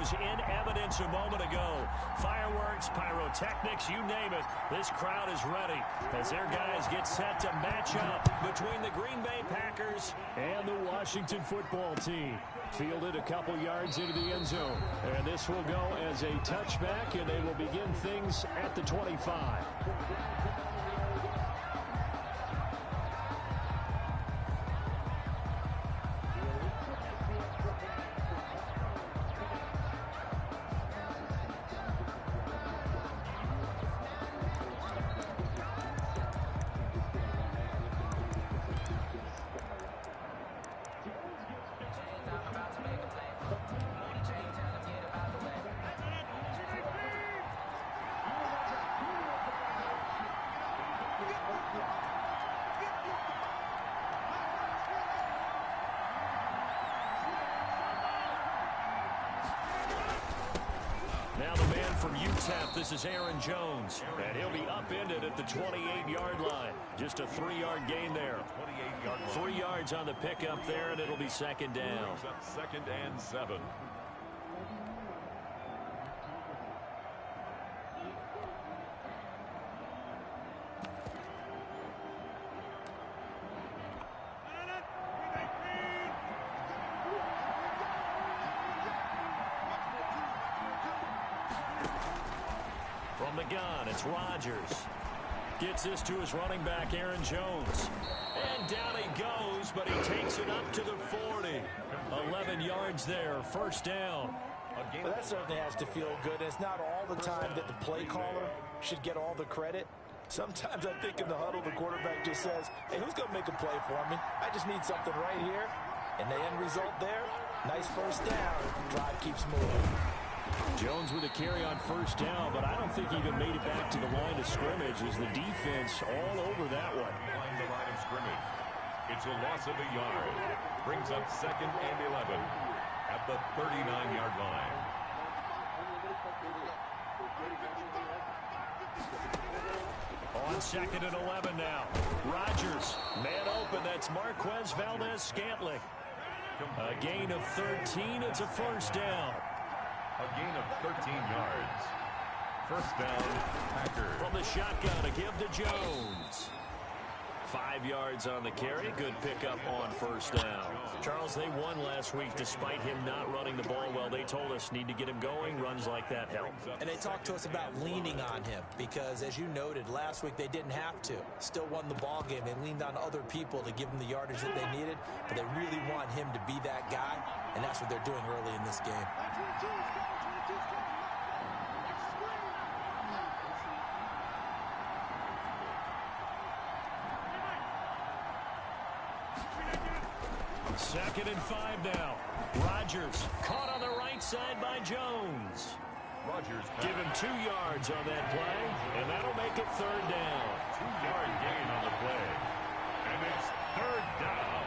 was in evidence a moment ago. Fireworks, pyrotechnics, you name it. This crowd is ready as their guys get set to match up between the Green Bay Packers and the Washington football team. Fielded a couple yards into the end zone. And this will go as a touchback, and they will begin things at the 25. Now the man from UTEP, this is Aaron Jones, and he'll be upended at the 28-yard line. Just a 3-yard gain there. 3 yards on the pickup there, and it'll be second down. Second and 7. From the gun, it's Rodgers. Gets this to his running back, Aaron Jones. And down he goes, but he takes it up to the 40. 11 yards there, first down. Well, that certainly has to feel good. It's not all the time that the play caller should get all the credit. Sometimes I think in the huddle, the quarterback just says, hey, who's going to make a play for me? I just need something right here. And the end result there, nice first down. Drive keeps moving. Jones with a carry on first down, but I don't think he even made it back to the line of scrimmage as the defense all over that one. Behind the line of scrimmage. It's a loss of a yard. Brings up second and 11 at the 39-yard line. On second and 11 now. Rodgers, man open. That's Marquez Valdez-Scantling. A gain of 13. It's a first down. A gain of 13 yards. First down, Packers. From the shotgun, a give to Jones. 5 yards on the carry. Good pickup on first down. Charles, they won last week despite him not running the ball well. They told us need to get him going. Runs like that help. And they talked to us about leaning on him because, as you noted, last week they didn't have to. Still won the ball game. They leaned on other people to give them the yardage that they needed, but they really want him to be that guy, and that's what they're doing early in this game. Second and 5 now. Rodgers caught on the right side by Jones. Rodgers give him 2 yards on that play, and that'll make it third down. 2-yard gain on the play. And it's third down.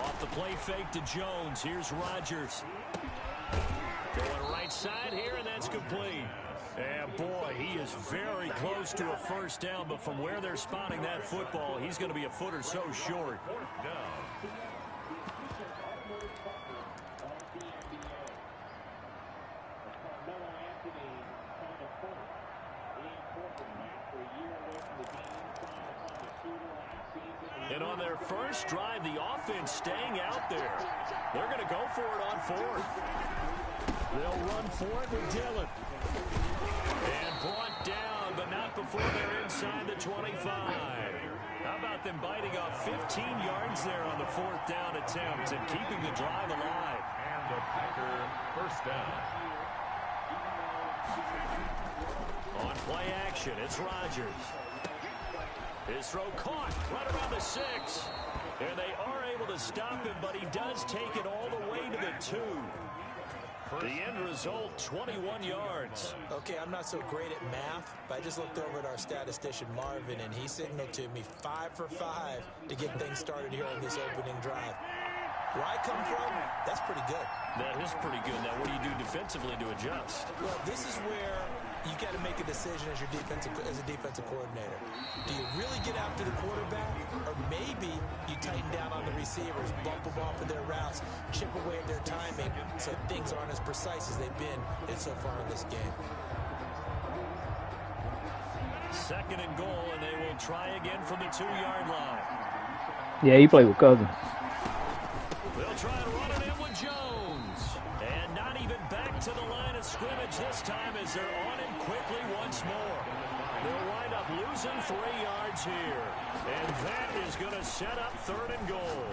Off the play fake to Jones. Here's Rodgers. Going right side here, and that's complete. And boy, he is very close to a first down, but from where they're spotting that football, he's going to be a foot or so short. Fourth down. And on their first drive, the offense staying out there. They're going to go for it on fourth. They'll run for it with Dillon. And brought down, but not before they're inside the 25. How about them biting off 15 yards there on the fourth down attempt and keeping the drive alive? And the Packer first down. On play action, it's Rodgers. His throw caught right around the 6. And they are able to stop him, but he does take it all the way to the 2. The end result, 21 yards. Okay, I'm not so great at math, but I just looked over at our statistician, Marvin, and he signaled to me 5 for 5 to get things started here on this opening drive. Where I come from, that's pretty good. That is pretty good. Now, what do you do defensively to adjust? Well, this is where you got to make a decision as a defensive coordinator. Do you really get after the quarterback, or maybe you tighten down on the receivers, bump them off of their routes, chip away at their timing, so things aren't as precise as they've been so far in this game. Second and goal, and they will try again from the 2-yard line. Yeah, he played with Cousins. They'll try to run it in with Jones. And not even back to the line of scrimmage this time as they're on him quickly once more. They'll wind up losing 3 yards here. And that is going to set up third and goal.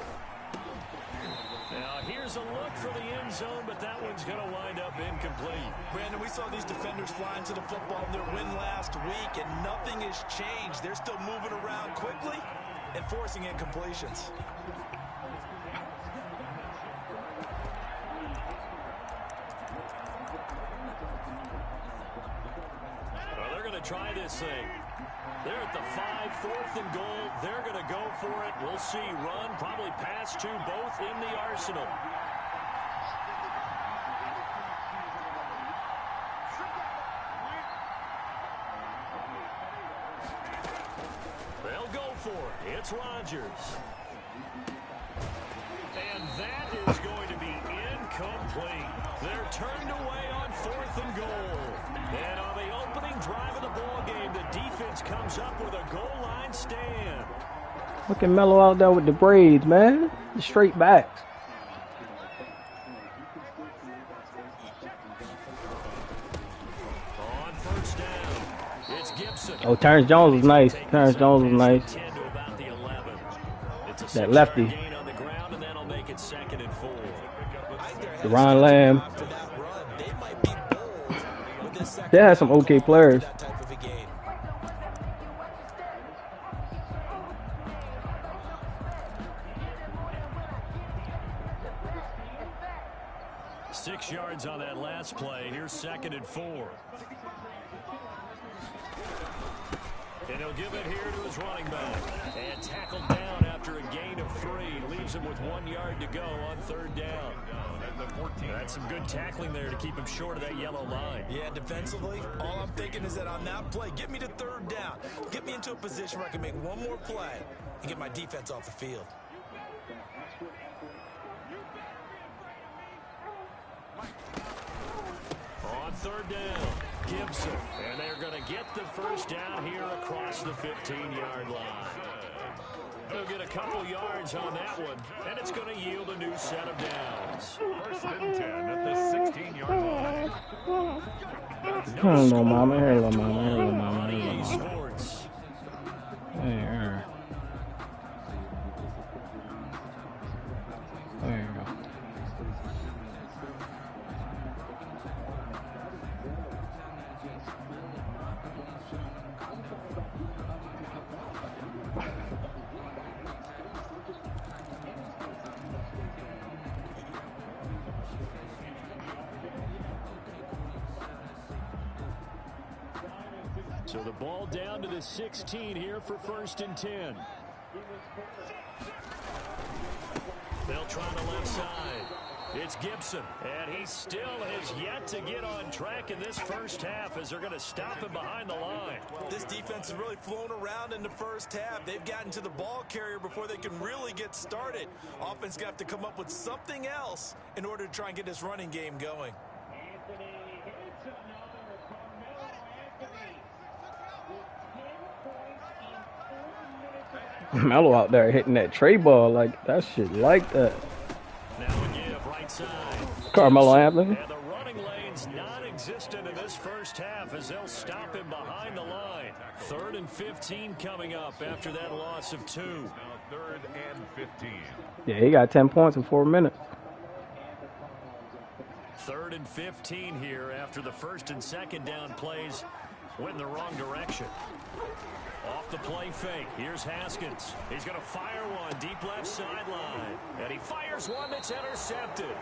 Now, here's a look for the end zone, but that one's going to wind up incomplete. Brandon, we saw these defenders flying to the football in their win last week, and nothing has changed. They're still moving around quickly and forcing incompletions. Well, they're going to try this thing. They're at the 5, 4th and goal. They're going to go for it. We'll see. Run, probably pass to both in the arsenal. They'll go for it. It's Rodgers. And that is going to be incomplete. They're turned away on 4th and goal. And on the opening drive of the ball game, the defense comes up with a goal line stand. Look at Melo out there with the braids, man. The straight backs. On first down, it's Gibson. Oh, Terrence Jones was nice. Terrence Jones was nice. That lefty. Gain on the ground, and that'll make it 2nd and 4. Deron Lamb. They had some okay players. Six yards on that last play. Here's 2nd and 4. And he'll give it here to his running back. And tackled down after a gain of 3. Leaves him with 1 yard to go on 3rd down. That's some good tackling there to keep him short of that yellow line. Yeah, defensively, all I'm thinking is that on that play, get me to 3rd down. Get me into a position where I can make one more play and get my defense off the field. On 3rd down, Gibson. And they're going to get the first down here across the 15-yard line. They'll get a couple yards on that one, and it's going to yield a new set of downs. 1st and 10 at the 16-yard line. Hello, mama. Hello, mama. Hello, mama. Hello, EA mama. Sports. There you go. So the ball down to the 16 here for 1st and 10. They'll try the left side. It's Gibson, and he still has yet to get on track in this first half as they're going to stop him behind the line. This defense has really flown around in the first half. They've gotten to the ball carrier before they can really get started. Offense got to come up with something else in order to try and get this running game going. Melo out there hitting that tray ball like that shit like that. Now a give right side. Carmelo Anthony. And the running lane's non-existent in this first half as they'll stop him behind the line. 3rd and 15 coming up after that loss of 2. Now 3rd and 15. Yeah, he got 10 points in 4 minutes. 3rd and 15 here after the 1st and 2nd down plays went in the wrong direction. Off the play fake. Here's Haskins. He's going to fire one deep left sideline. And he fires one that's intercepted.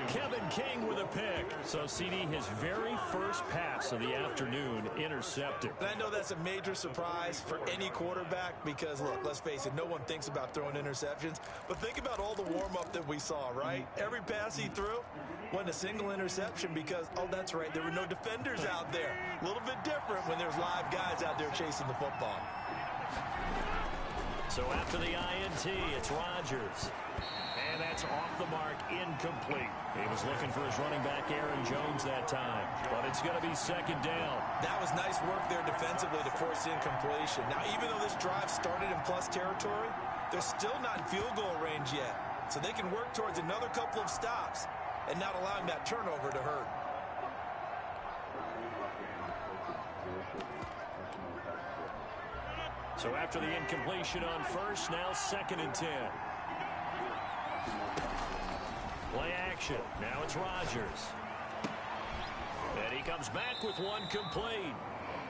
Kevin King with a pick. So, CD, his very first pass of the afternoon intercepted. And I know that's a major surprise for any quarterback because, look, let's face it, no one thinks about throwing interceptions. But think about all the warm-up that we saw, right? Every pass he threw, Wasn't a single interception because, oh, that's right, there were no defenders out there. A little bit different when there's live guys out there chasing the football. So after the INT, it's Rodgers. And that's off the mark, incomplete. He was looking for his running back, Aaron Jones, that time. But it's going to be second down. That was nice work there defensively to force incompletion. Now, even though this drive started in plus territory, they're still not in field goal range yet. So they can work towards another couple of stops and not allowing that turnover to hurt. So after the incompletion on first, now 2nd and 10. Play action. Now it's Rodgers. And he comes back with one complete.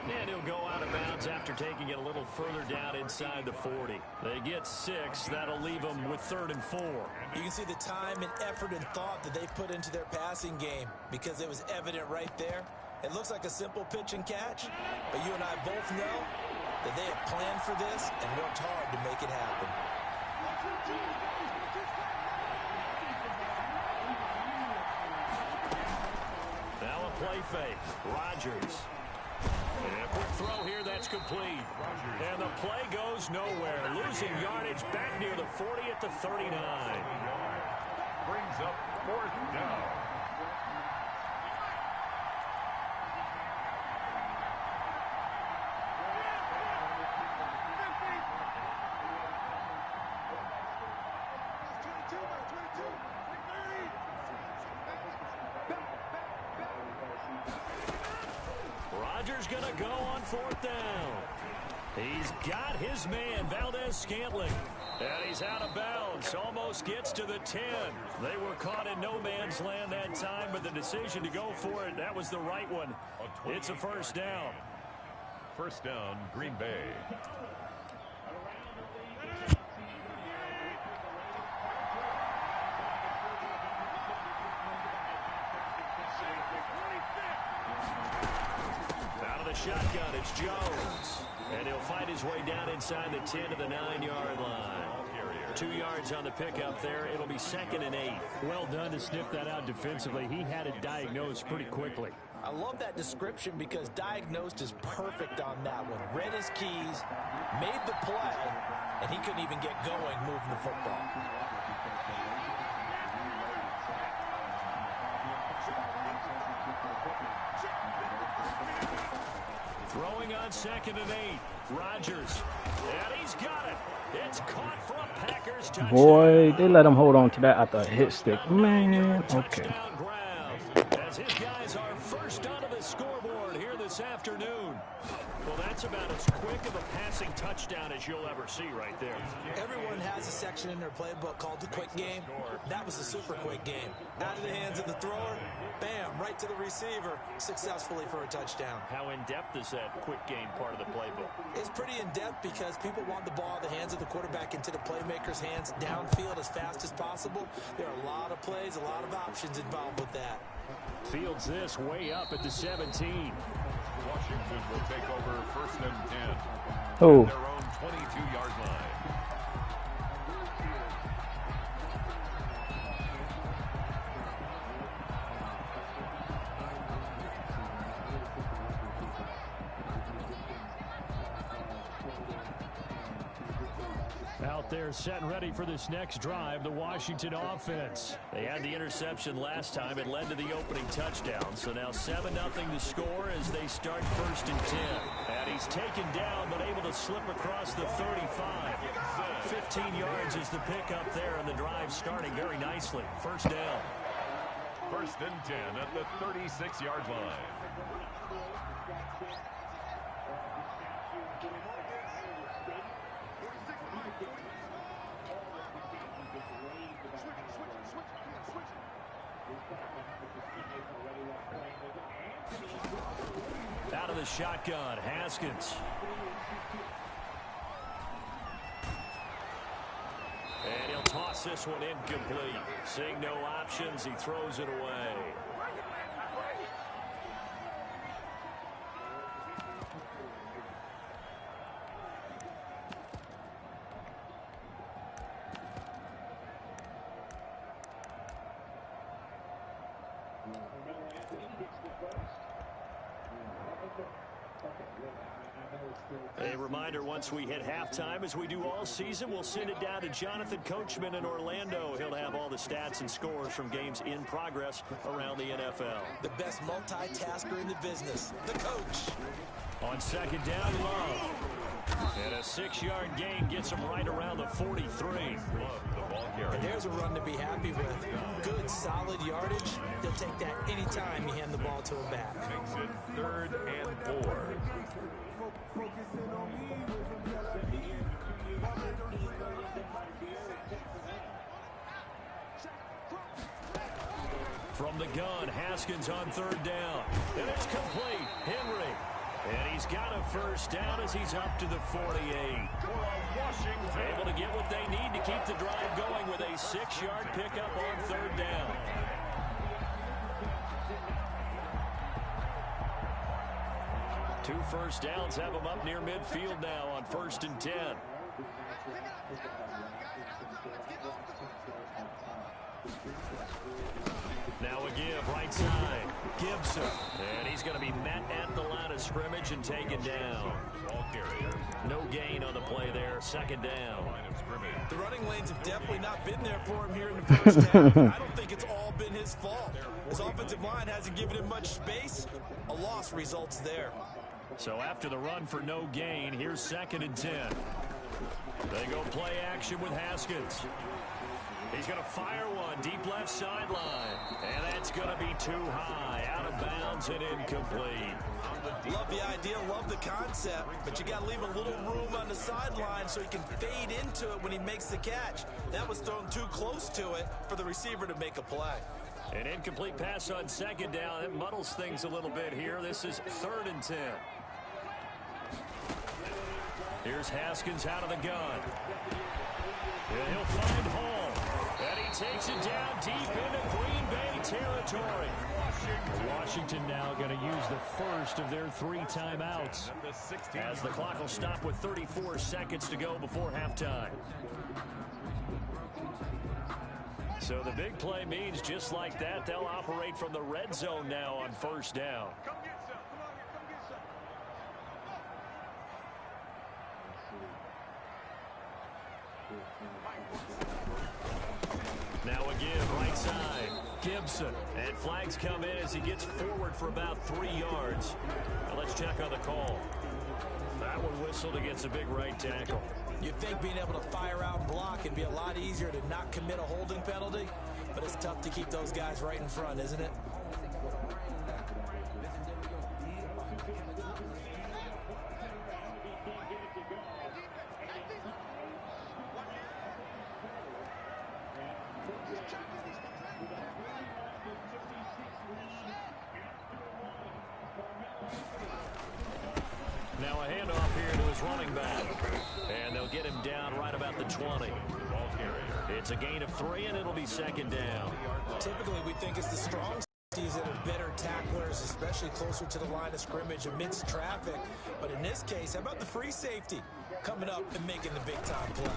And he'll go out of bounds after taking it a little further down inside the 40. They get 6. That'll leave them with 3rd and 4. You can see the time and effort and thought that they've put into their passing game because it was evident right there. It looks like a simple pitch and catch, but you and I both know that they have planned for this and worked hard to make it happen. Now a play fake. Rodgers. And a quick throw here, that's complete. And the play goes nowhere. Losing yardage back near the 40 at the 39. Brings up 4th down. Rodgers going to go on 4th down. He's got his man, Valdez-Scantling. And he's out of bounds. Almost gets to the 10. They were caught in no man's land that time, but the decision to go for it, that was the right one. It's a 1st down. 1st down, Green Bay. Out of the shotgun, it's Jones. And he'll fight his way down inside the 10 to the 9-yard line. 2 yards on the pickup there. It'll be 2nd and 8. Well done to sniff that out defensively. He had it diagnosed pretty quickly. I love that description because diagnosed is perfect on that one. Read his keys, made the play, and he couldn't even get going moving the football. Throwing on 2nd and 8. Rodgers. And he's got it. It's caught for a Packers touchdown. Boy, they let him hold on to that after a hit stick. Man, okay. Touchdown ground. As his guys are first onto the scoreboard here this afternoon. Well, that's about as quick of a passing touchdown as you'll ever see right there. Everyone has a section in their playbook called the quick game. That was a super quick game. Out of the hands of the thrower, bam, right to the receiver, successfully for a touchdown. How in-depth is that quick game part of the playbook? It's pretty in-depth because people want the ball in the hands of the quarterback into the playmaker's hands downfield as fast as possible. There are a lot of plays, a lot of options involved with that. Fields this way up at the 17. Washington will take over 1st and 10. Oh. At their own 22-yard line. Out there set and ready for this next drive, the Washington offense. They had the interception last time. It led to the opening touchdown. So now 7-0 to score as they start 1st and 10. And he's taken down but able to slip across the 35. 15 yards is the pickup there, and the drive starting very nicely. 1st down. 1st and 10 at the 36-yard line. Out of the shotgun, Haskins. And he'll toss this one incomplete. Seeing no options, he throws it away. A reminder, once we hit halftime, as we do all season, we'll send it down to Jonathan Coachman in Orlando. He'll have all the stats and scores from games in progress around the NFL. The best multitasker in the business, the coach. On second down, Love. And a 6-yard gain gets him right around the 43. And there's a run to be happy with. Good, solid yardage. He'll take that anytime you hand the ball to him back. Makes it 3rd and 4. From the gun, Haskins on 3rd down. And it's complete. Henry. And he's got a first down as he's up to the 48. Able to get what they need to keep the drive going with a 6-yard pickup on 3rd down. Two first downs have them up near midfield now on 1st and 10. Now a give, right side. Gibson. And he's going to be met at the line of scrimmage and taken down. Ball carrier. No gain on the play there. 2nd down. Line of scrimmage. The running lanes have definitely not been there for him here in the first half. I don't think it's all been his fault. His offensive line hasn't given him much space. A loss results there. So after the run for no gain, here's 2nd and 10. They go play action with Haskins. He's going to fire one deep left sideline. And that's going to be too high. Out of bounds and incomplete. Love the idea, love the concept, but you got to leave a little room on the sideline so he can fade into it when he makes the catch. That was thrown too close to it for the receiver to make a play. An incomplete pass on 2nd down. It muddles things a little bit here. This is 3rd and 10. Here's Haskins out of the gun. And he'll find Hall. And he takes it down deep into Green Bay territory. Washington now going to use the first of their 3 timeouts, as the clock will stop with 34 seconds to go before halftime. So the big play means just like that, they'll operate from the red zone now on 1st down. Now a give, right side. Gibson. And flags come in as he gets forward for about 3 yards. Now let's check on the call. That one whistled against a big right tackle. You'd think being able to fire out and block would be a lot easier to not commit a holding penalty, but it's tough to keep those guys right in front, isn't it? Now a handoff here to his running back. And they'll get him down right about the 20. It's a gain of 3, and it'll be 2nd down. Typically, we think it's the strong safeties that are better tacklers, especially closer to the line of scrimmage amidst traffic. But in this case, how about the free safety coming up and making the big-time play?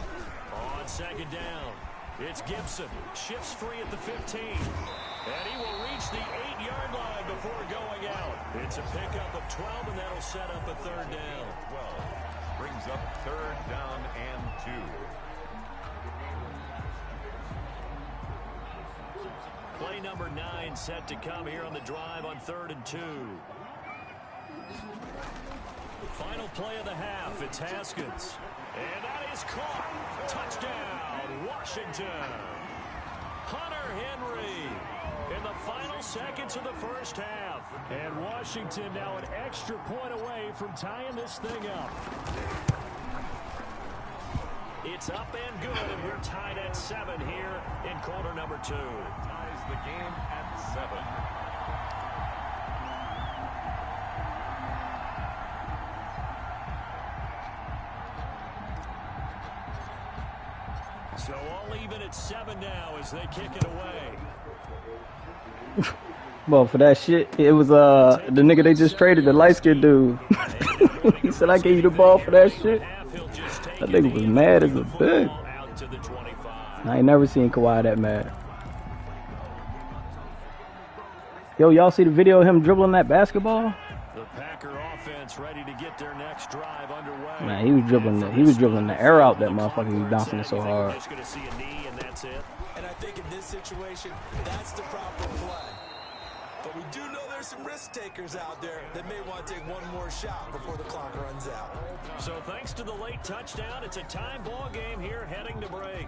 On 2nd down, it's Gibson. Shifts free at the 15. And he will reach the 8-yard line before going out. It's a pickup of 12, and that'll set up a 3rd down. 12 brings up 3rd down and 2. Play number 9 set to come here on the drive on 3rd and 2. Final play of the half. It's Haskins. And that is caught. Touchdown, Washington. Hunter Henry in the final seconds of the first half. And Washington now an extra point away from tying this thing up. It's up and good, and we're tied at 7 here in quarter number 2. Ties the game at 7. So all even at 7 now as they kick it away. Well, for that shit, it was the nigga they just traded, the light-skinned dude. He said, I gave you the ball for that shit. That nigga was mad as a bitch. I ain't never seen Kawhi that mad. Yo, y'all see the video of him dribbling that basketball? The Packer offense ready to get their next drive underway. Man, he was dribbling the air out that motherfucker. He was bouncing it so hard. Just going to see a knee, and that's it. And I think in this situation, that's the proper play. But we do know there's some risk takers out there that may want to take one more shot before the clock runs out. So thanks to the late touchdown, it's a time ball game here heading to break.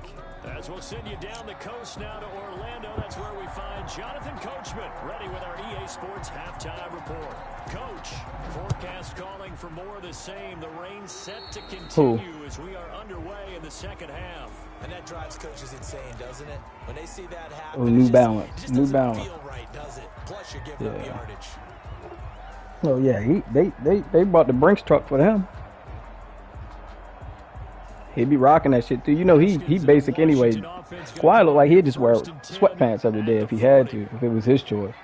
As we'll send you down the coast now to Orlando, that's where we find Jonathan Coachman ready with our EA Sports halftime report. Coach, forecast calling for more of the same. The rain set to continue as we are underway in the second half. And that drives coaches insane, doesn't it? When they see that happen, Oh, New Balance. It just New doesn't Balance. feel right, does it? Plus, you're giving up yardage. Oh yeah, they bought the Brinks truck for him. He'd be rocking that shit too. You know he basic anyway. Kawhi looked like he'd just wear sweatpants every day if he had to, if it was his choice.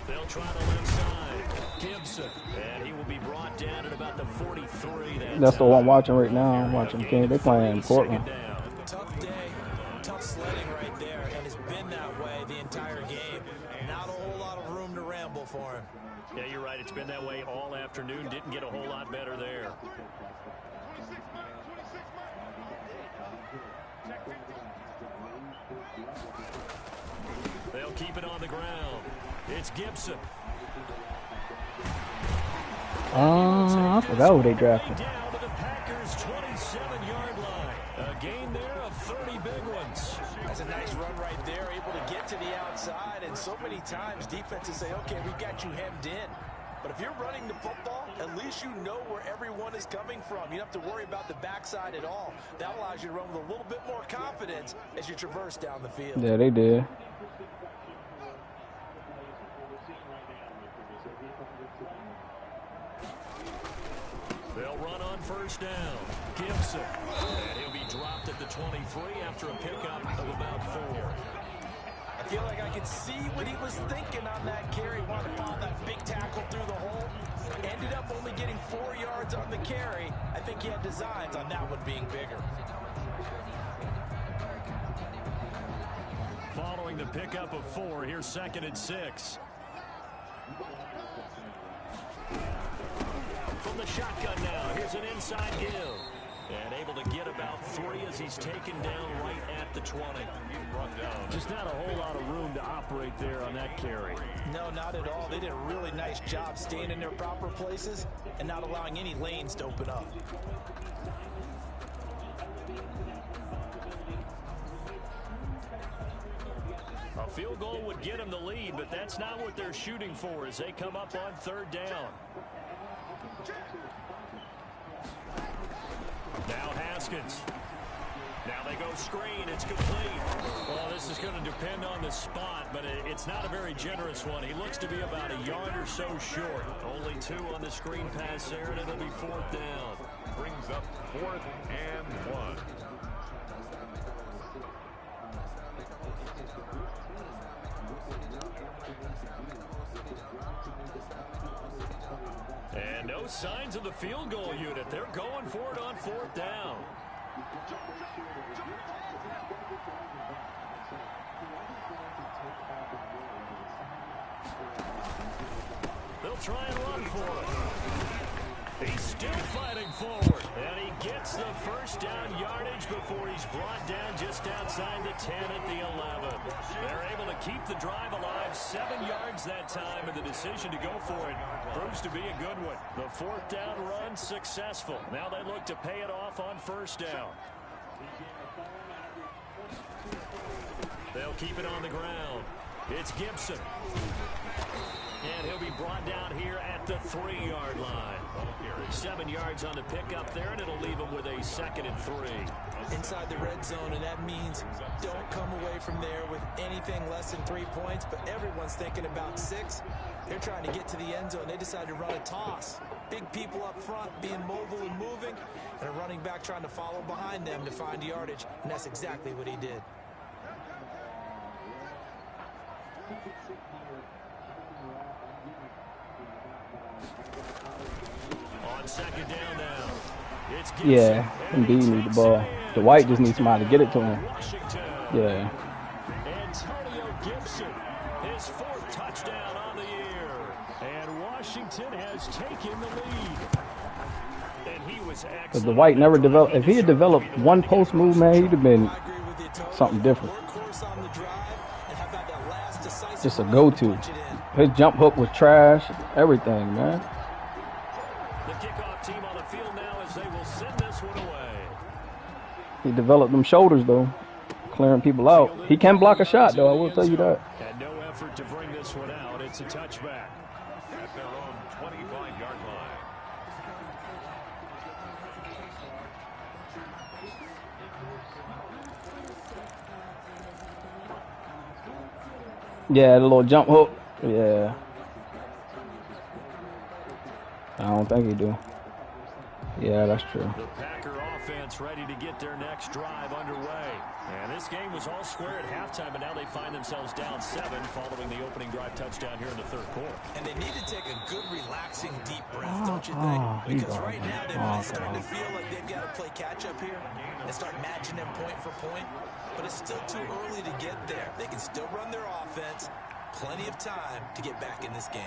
They'll try the left side. Gibson. And he will be brought down at about the 43. That's the one I'm watching right now. I'm watching King. They playing in Portland. Tough day, tough sledding right there, and it's been that way the entire game. Not a whole lot of room to ramble for him. Yeah, you're right. It's been that way all afternoon. Didn't get a whole lot better there. They'll keep it on the ground. It's Gibson. I forgot who they drafted. Down to the Packers' 27-yard line. A gain there of 30 big ones. That's a nice run right there, able to get to the outside. And so many times defenses say, okay, we've got you hemmed in. But if you're running the football, at least you know where everyone is coming from. You don't have to worry about the backside at all. That allows you to run with a little bit more confidence as you traverse down the field. Yeah, they did. They'll run on first down. Gibson. And he'll be dropped at the 23 after a pickup of about 4. I feel like I could see what he was thinking on that carry. Wanted to follow that big tackle through the hole. Ended up only getting 4 yards on the carry. I think he had designs on that one being bigger. Following the pickup of 4, here's 2nd and 6. From the shotgun now, here's an inside give. And able to get about 3 as he's taken down right at the 20. Just not a whole lot of room to operate there on that carry. No, not at all. They did a really nice job staying in their proper places and not allowing any lanes to open up. A field goal would get them the lead, but that's not what they're shooting for as they come up on 3rd down. Now Haskins. Now they go screen. It's complete. Well, this is going to depend on the spot, but it's not a very generous one. He looks to be about a yard or so short. Only 2 on the screen pass there, and it'll be 4th down. Brings up 4th and 1. And no signs of the field goal unit. They're going for it on 4th down. They'll try and run for it. He's still fighting forward. And he gets the first down yardage before he's brought down just outside the 10 at the 11. They're able to keep the drive alive. 7 yards that time, and the decision to go for it proves to be a good one. The 4th down run successful. Now they look to pay it off on 1st down. They'll keep it on the ground. It's Gibson. And he'll be brought down here at the 3-yard line. 7 yards on the pickup there, and it'll leave him with a 2nd and 3. Inside the red zone, and that means don't come away from there with anything less than 3 points, but everyone's thinking about 6. They're trying to get to the end zone. They decide to run a toss. Big people up front being mobile and moving, and a running back trying to follow behind them to find yardage, and that's exactly what he did. On second down now. It's Gibson. Yeah, indeed need the ball. Dwight just needs somebody to get it to him. Washington. Yeah. Antonio Gibson, his 4th touchdown on the year. And Washington has taken the lead. And he was excellent. Because Dwight never developed. If he had developed one post move, man, he'd have been something different. Just a go-to. His jump hook was trash. Everything, man. The kickoff team on the field now as they will send this one away. He developed them shoulders, though. Clearing people out. He can block a shot, though. I will tell you that. And no effort to bring this one out. It's a touchback. At their own 25-yard line. Yeah, the little jump hook. Yeah. I don't think he do. Yeah, that's true. The Packer offense ready to get their next drive underway. And this game was all square at halftime, but now they find themselves down 7 following the opening drive touchdown here in the 3rd quarter. And they need to take a good, relaxing, deep breath, don't you think? Because right now they might start to feel like they've got to play catch-up here and start matching them point for point. But it's still too early to get there. They can still run their offense. Plenty of time to get back in this game.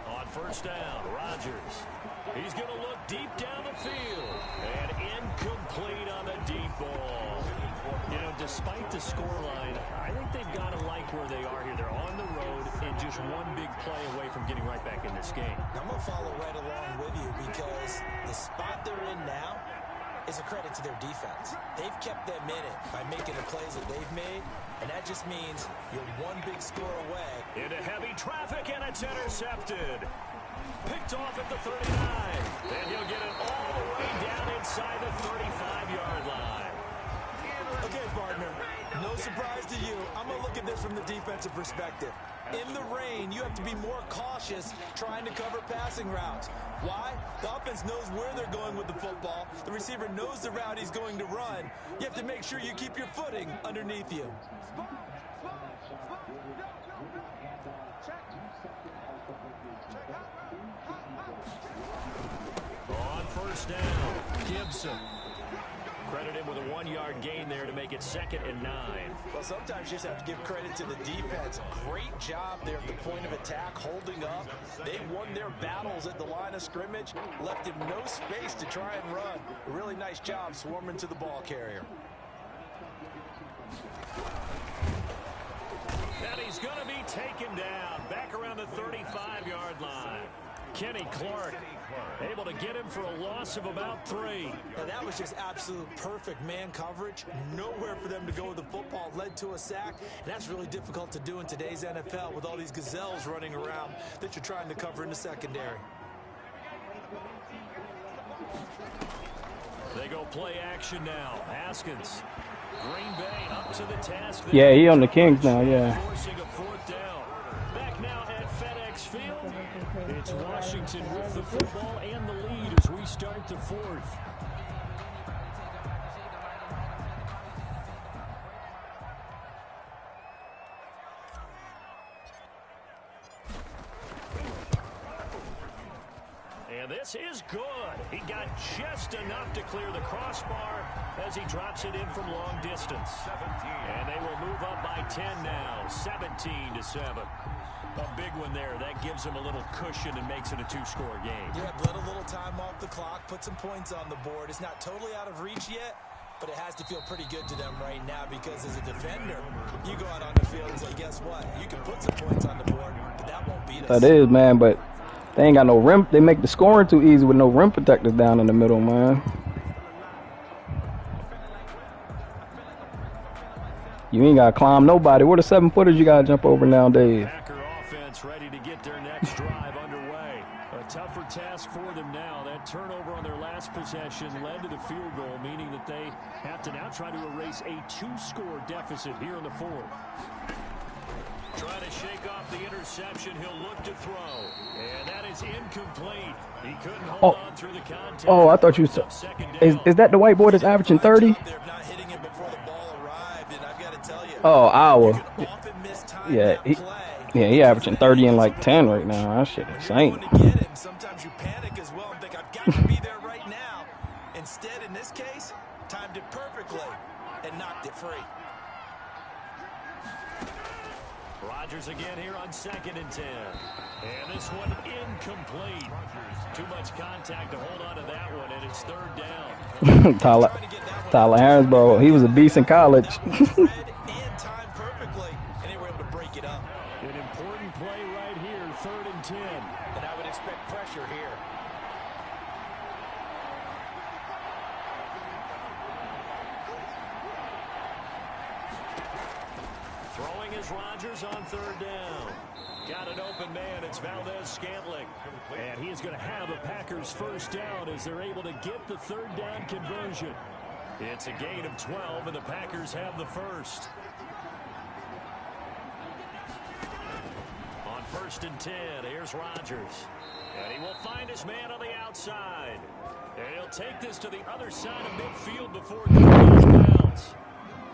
On first down, Rodgers. He's going to look deep down the field. And incomplete on the deep ball. You know, despite the scoreline, I think they've got to like where they are here. They're on the road and just one big play away from getting right back in this game. I'm going to follow right along with you because the spot they're in now is a credit to their defense. They've kept them in it by making the plays that they've made, and that just means you're one big score away. Into heavy traffic, and it's intercepted. Picked off at the 39. And he'll get it all the way down inside the 35-yard line. Okay, partner, no surprise to you. I'm going to look at this from the defensive perspective. In the rain, you have to be more cautious trying to cover passing routes. Why? The offense knows where they're going with the football. The receiver knows the route he's going to run. You have to make sure you keep your footing underneath you. On first down, Gibson. Credit him with a 1-yard gain there to make it 2nd and 9. Well, sometimes you just have to give credit to the defense. Great job there at the point of attack, holding up. They won their battles at the line of scrimmage, left him no space to try and run. A really nice job swarming to the ball carrier. And he's going to be taken down back around the 35-yard line. Kenny Clark able to get him for a loss of about 3. Now that was just absolute perfect man coverage. Nowhere for them to go with the football. Led to a sack. And that's really difficult to do in today's NFL with all these gazelles running around that you're trying to cover in the secondary. They go play action now. Haskins. Green Bay up to the task. Yeah, he on the Kings now, yeah. Forcing a 4th down. Back now at FedEx Field. It's Washington with the football and the lead as we start the 4th. And this is good. He got just enough to clear the crossbar as he drops it in from long distance. 17. And they will move up by 10 now, 17-7. A big one there. That gives them a little cushion and makes it a 2-score game. Yeah, let a little time off the clock, put some points on the board. It's not totally out of reach yet, but it has to feel pretty good to them right now because as a defender, you go out on the field and say, guess what? You can put some points on the board, but that won't beat us. That is, man, but they ain't got no rim. They make the scoring too easy with no rim protectors down in the middle, man. You ain't got to climb nobody. Where the 7-footers you got to jump over nowadays? Packer offense ready to get their next drive underway. A tougher task for them now. That turnover on their last possession. interception led to the field goal, meaning that they have to now try to erase a 2-score deficit here in the fourth. Trying to shake off the interception. He'll look to throw. And that is incomplete. He couldn't hold on through the contact. Oh, I thought you said. Is that the white boy that's averaging 30? Oh, hour. Yeah, he averaging 30 and like 10 right now. That shit insane. Sometimes you panic as well and think, I've got to be there right now. Instead, in this case, timed it perfectly and knocked it free. Rodgers again here on 2nd and 10. And this one incomplete. Too much contact to hold on to that one, and it's 3rd down. Tyler Harrisborough, he was a beast in college. An important play right here, 3rd and 10. And I would expect pressure here. Throwing is Rodgers on 3rd down. Got an open man. It's Valdez-Scantling. And he is going to have a Packers 1st down as they're able to get the 3rd down conversion. It's a gain of 12, and the Packers have the 1st. On 1st and 10, here's Rodgers. And he will find his man on the outside. And he'll take this to the other side of midfield before it goes bounds.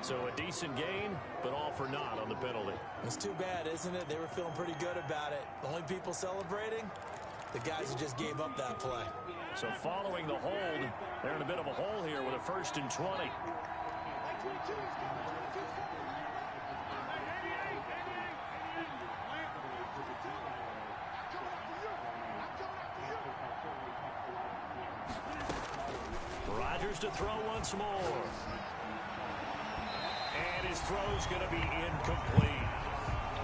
So a decent gain, but all for naught on the penalty. It's too bad, isn't it? They were feeling pretty good about it. The only people celebrating, the guys who just gave up that play. So following the hold, they're in a bit of a hole here with a 1st and 20. Rodgers to throw once more. And his throw's going to be incomplete.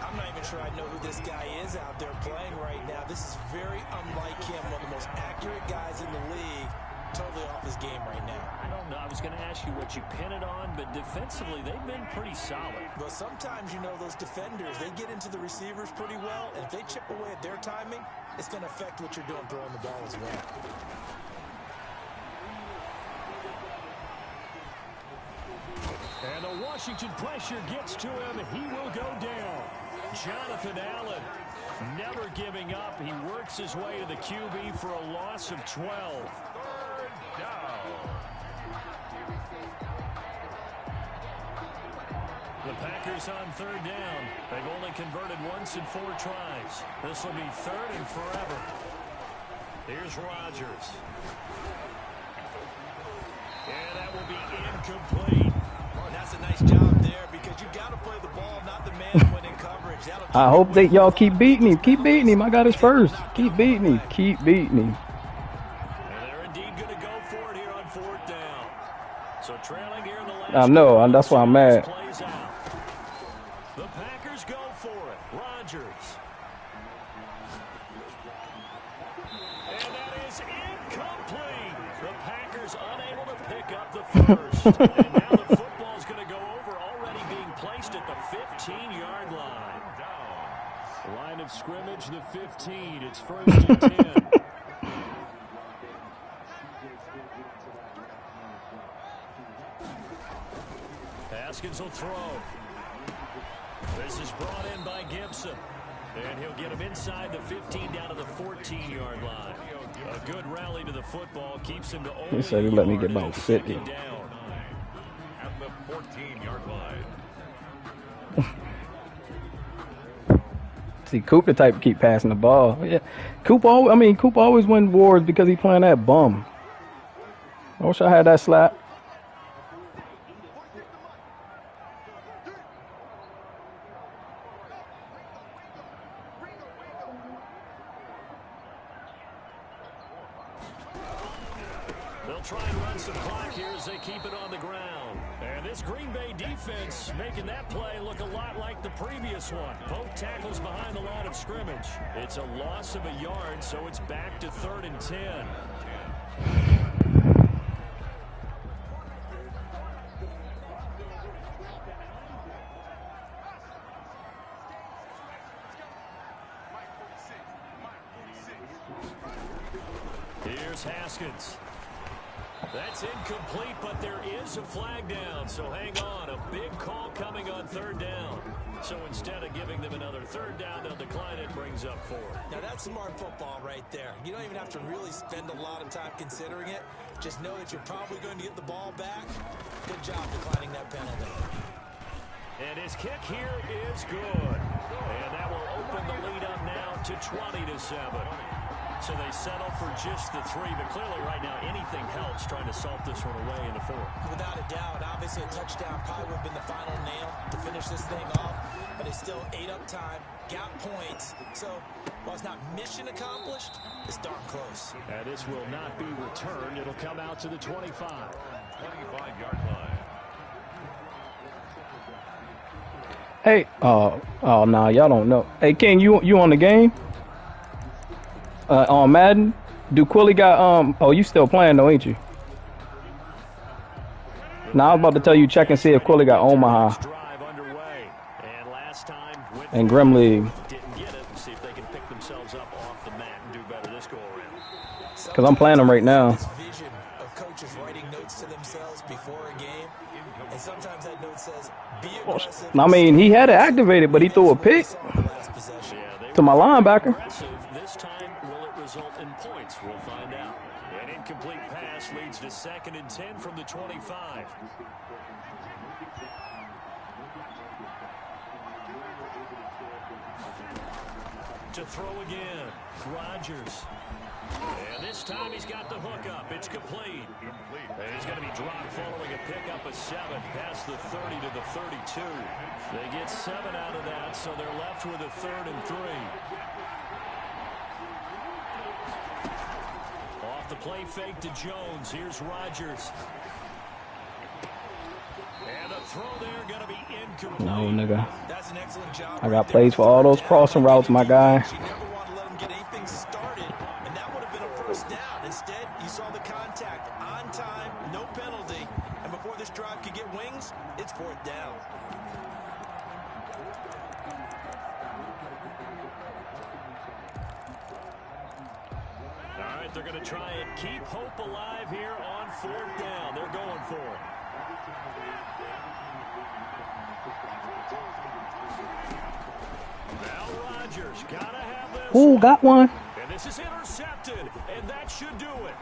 I'm not even sure I know who this guy is out there playing right now. This is very unlike him, one of the most accurate guys in the league. Totally off his game right now. I don't know. I was going to ask you what you pin it on, but defensively, they've been pretty solid. But sometimes, you know, those defenders, they get into the receivers pretty well, and if they chip away at their timing, it's going to affect what you're doing throwing the ball as well. And the Washington pressure gets to him. He will go down. Jonathan Allen never giving up. He works his way to the QB for a loss of 12. The Packers on 3rd down. They've only converted once in 4 tries. This will be 3rd and forever. Here's Rodgers. And that will be incomplete. That's a nice job there because you got to play the ball, not the man when in coverage. I hope that y'all keep beating him. Keep beating him. I got his 1st. Keep beating him. Keep beating him. And they're indeed going to go for it here on 4th down. So trailing here in the last I know, and that's why I'm mad. The Packers go for it. Rodgers. And that is incomplete. The Packers unable to pick up the 1st. And now the football's going to go over, already being placed at the 15-yard line. Line of scrimmage, the 15. It's 1st and 10. Haskins will throw. This is brought in by Gibson. And he'll get him inside the 15 down to the 14-yard line. A good rally to the football keeps him to only He said he let me get about 50. At the 14-yard line. See, Coop the type to keep passing the ball. Yeah, Coop always win wars because he playing that bum. I wish I had that slap. They'll try and run some clock here as they keep it on the ground. And this Green Bay defense making that play look a lot like the previous one. Both tackles behind the line of scrimmage. It's a loss of a yard, so it's back to 3rd and 10. Here's Haskins. That's incomplete, but there is a flag down. So hang on. A big call coming on third down. So instead of giving them another third down, they'll decline it, brings up 4. Now, that's smart football right there. You don't even have to really spend a lot of time considering it. Just know that you're probably going to get the ball back. Good job declining that penalty. And his kick here is good. And that will open the lead up now to 20-7. So they settle for just the 3, but clearly right now anything helps trying to salt this one away in the 4th. Without a doubt, obviously a touchdown probably would have been the final nail to finish this thing off, but it's still ate up time, got points, so while it's not mission accomplished, it's darn close. And this will not be returned. It'll come out to the 25. 25-yard line. Hey, oh nah, y'all don't know. Hey, King, you on the game? On Madden? Do Quilly got oh, you still playing though, ain't you? Now I was about to tell you check and see if Quilly got Omaha and Grim League. Didn't get it. See if they can pick themselves up off the mat and do better this go around. Cause I'm playing them right now. This vision of coaches writing notes to themselves before a game, and sometimes that note says, "Be aggressive." I mean, he had it activated, but he threw a pick to my linebacker. This time, will it result in points? We'll find out. An incomplete pass leads to 2nd and 10 from the 25. To throw again, Rodgers. And this time he's got the hook up. It's complete. And he's going to be dropped following a pickup of 7 past the 30 to the 32. They get 7 out of that, so they're left with a 3rd and 3. Off the play fake to Jones. Here's Rodgers. And the throw there going to be incomplete. No, nigga. That's an excellent job. I got plays for all those crossing routes, my guy. She never wanted to let him get anything started, and that would have been a first down. Instead, you saw the contact on time, no penalty, and before this drive could get wings, it's 4th down. All right, they're going to try and keep hope alive here on 4th down. They're going for it. Now Rodgers gotta have this. Ooh, got one. And this is intercepted, and that should do it.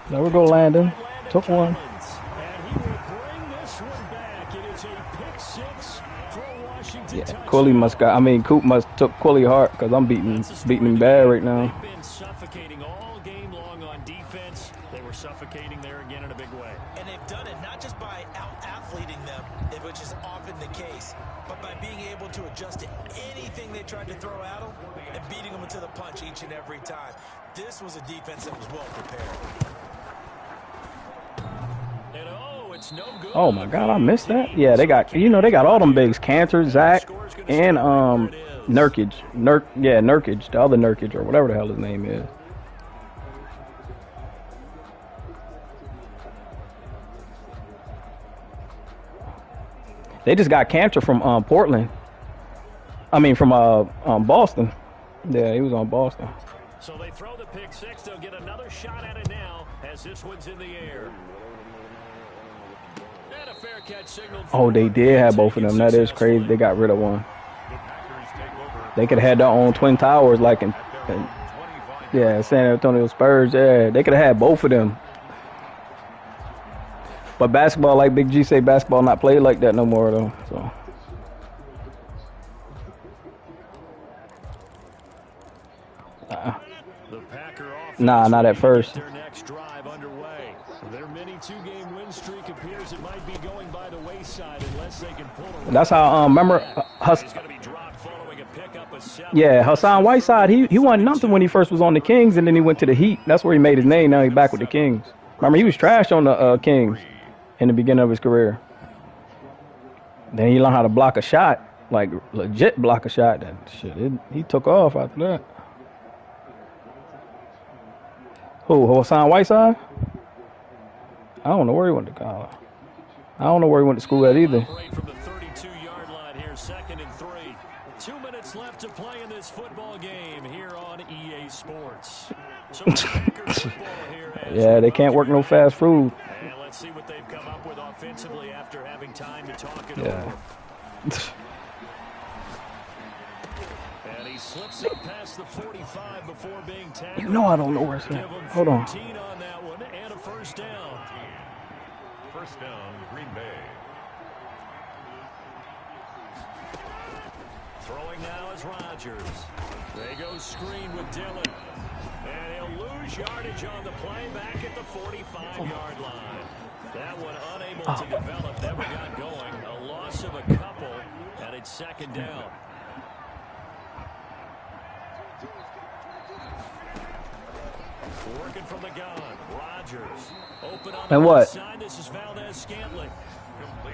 There we go, Landon. Took one. And he will bring this one back. It is a pick 6 for Washington. Yeah, Quilly must got. I mean, Coop must took Quilly hard because I'm beating him bad right now. They've been suffocating all game long on defense. They were suffocating there again in a big way. And they've done it not just by out-athleting them, which is often the case, but by being able to adjust to anything they tried to throw at them and beating them to the punch each and every time. This was a defense that was well prepared. And it's no good. Oh my God, I missed that. Yeah, they got they got all them bigs: Cantor, Zach, and Nurkic. Nurkic, the other Nurkic or whatever the hell his name is. They just got Cantor from Portland. I mean from Boston. Yeah, he was on Boston. So they throw the pick 6. They'll get another shot at it now as this one's in the air. And a fair catch signal. Oh, they did have both of them. That is crazy. They got rid of one. They could have had their own Twin Towers like in San Antonio Spurs. Yeah, they could have had both of them. But basketball, like Big G say, basketball not played like that no more though. So. Nah, not at first. Their next drive underway. Their mini 2-game win streak appears it might be going by the wayside unless they can pull it. That's how remember yeah, Hassan Whiteside, he won nothing when he first was on the Kings and then he went to the Heat. That's where he made his name. Now he's back with the Kings. Remember, he was trash on the Kings in the beginning of his career. Then he learned how to block a shot, like legit block a shot. That shit, he took off after that. Who, Hassan Whiteside? I don't know where he went to college. I don't know where he went to school at either. From the 32-yard line here, here, 2nd and 3. 2 minutes left to play in this football game here on EA Sports. So Packers football here. Yeah, they can't work no fast food. And let's see what they've come up with offensively after having time to talk it over. And he slips up past the 45 before being tackled. You know I don't know where it's at. Hold on. 14 on that one and a first down. First down, Green Bay. Throwing now is Rodgers. They go screen with Dillon. And he'll lose yardage on the play back at the 45-yard line. That one unable to develop, never got going. A loss of a couple, and it's 2nd down. Working from the gun, Rodgers. Open on the what? side. This is Valdez-Scantling.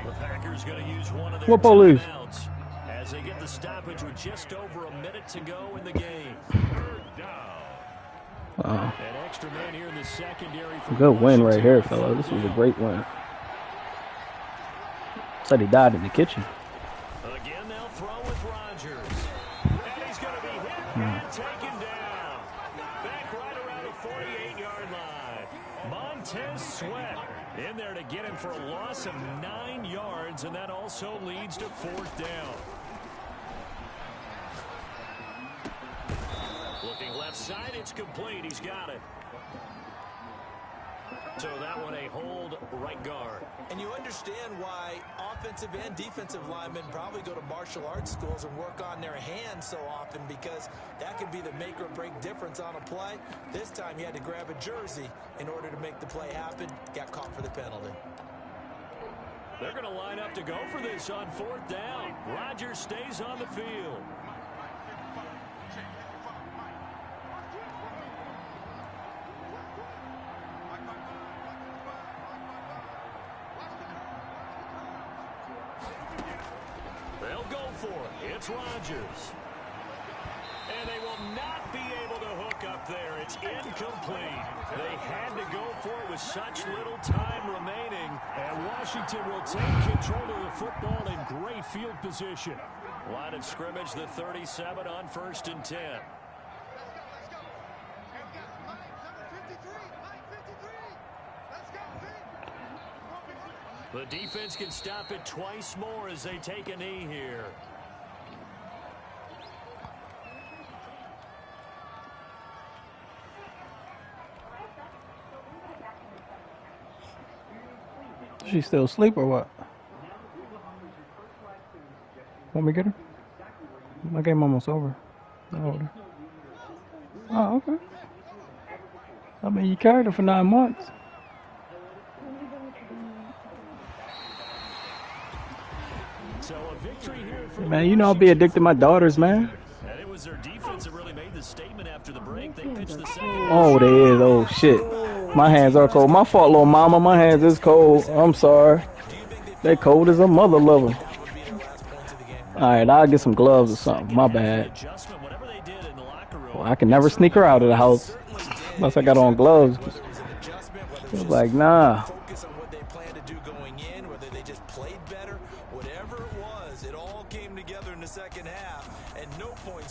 The Packers going to use one of their What police? timeouts as they get the stoppage with just over a minute to go in the game. An extra man here in the secondary. Good win right here, fella. This was a great win. Said he died in the kitchen. Again, they'll throw with Rodgers. And he's going to be hit and taken down. Back right around the 48-yard line. Montez Sweat in there to get him for a loss of 9 yards, and that also leads to 4th down. Looking left side, it's complete. He's got it. So that one a hold right guard. And you understand why offensive and defensive linemen probably go to martial arts schools and work on their hands so often, because that could be the make or break difference on a play. This time you had to grab a jersey in order to make the play happen. Got caught for the penalty. They're going to line up to go for this on 4th down. Rodgers stays on the field. They'll go for it. It's Rodgers. And they will not be able to hook up there. It's incomplete. They had to go for it with such little time remaining. And Washington will take control of the football in great field position. Line of scrimmage, the 37 on 1st and 10. The defense can stop it twice more as they take a knee here. She still asleep or what? Want me to get her? My game almost over. Oh, okay. I mean, you carried her for 9 months. So a victory here for Man, you know I'll be addicted to my daughters, man. And it was their defense that really made the statement after the break. They pitched the second. Oh, they is. Oh, shit. My hands are cold. My fault, little mama. My hands is cold. I'm sorry. They cold as a mother lover. All right, I'll get some gloves or something. My bad. Well, I can never sneak her out of the house unless I got on gloves. It was like, nah. Focus on what they plan to do going in, whether they just played better, whatever it was, it all came together in the second half, and no points.